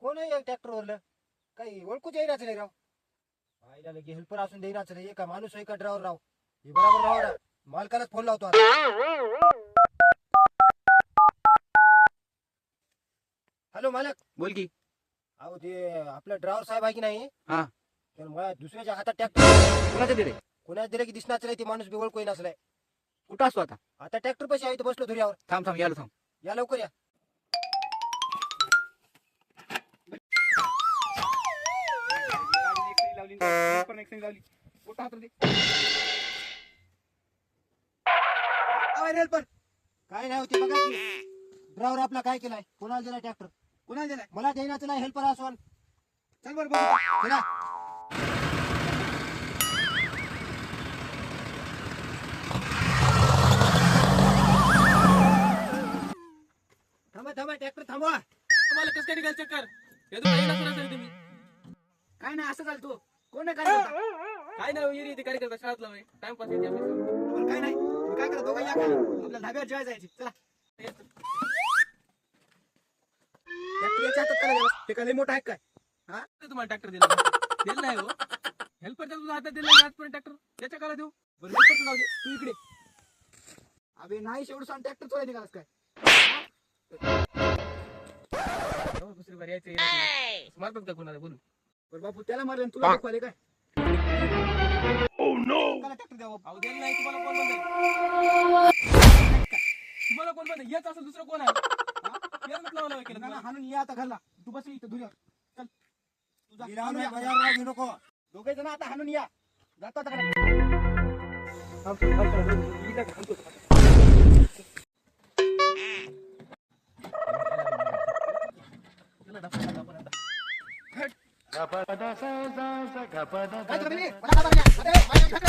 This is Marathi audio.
कोण आहे ट्रॅक्टर वरलं काही ओळखूच येईनाच नाही राव. आईला लगे हेल्पर असून देईनाच नाही का माणूस आहे का ड्रायव्हर राव. हे बरोबर राव राव. मालकालाच फोन लावतो आता. हॅलो मालक. बोल की. अहो ते आपला ड्रायव्हर साहेब आहे की नाही. हा. तर मला दुसऱ्याच्या हातात ट्रॅक्टर कुणाचं दिले? कोणाच दिलं की दिसणार नाही. ते माणूस बी ओळखू नसलाय. कुठं असतो आता? आता ट्रॅक्टर पैसे आहे बसलो धुऱ्यावर. थांब थांब, यायला थांब. या लवकर या. हेल्पर काय नाही होते बघा की ड्रायव्हर आपला काय केलाय. कोणाला दिलाय ट्रॅक्टर? कुणाला दिलाय? मला देण्याच नाही. हेल्पर असून चल बरं बघू. चला. थांबा थांबा ट्रॅक्टर थांबवा. तुम्हाला कसं काय निघाल चक्कर? हे तर काही नसणार तरी तुम्ही. काय नाही, असं चालतो. कोण नाही काय करता? काय नाही येरी कार्य करता शाळेतला टाइमपास येते आपल्या. तुम्हाला काय नाही, तुम्ही काय करा, दोघं या खाली. आपल्या धाब्यावर जेवायला जायची. चला. ट्रॅक्टर याच्या हातात काय लागलं? ते काय लय मोठा आहे काय? हा, तुम्हाला ट्रॅक्टर दिला दिलं नाही हो. हेल्परच्या तुझा हातात दिला आजपर्यंत ट्रॅक्टर त्याच्या काला देऊ. बरं हेल्पर जाऊ दे, तू इकडे. अबे नाही, शेवट सांग ट्रॅक्टर चोरायला निघालास काय? हो, दुसरी बारी यायचं मारतात का कोणाला बोलून? बरं बापू, त्याला मारलं आणि तुला दुखवाले काय? ट्रॅक्टर द्यावं. अहो दिलं नाही. तुम्हाला कोण म्हणतंय? तुम्हाला कोण म्हणतंय? याच असं दुसरं कोण आहे? याच लावलं केलं ना, ना, तुम्हाला. हाणून ये आता घरला. तू बस इथं धुऱ्यावर. चल. तुझा राव घेऊ नको. दोघे जण आता हाणून या. जातो आता घरात. काय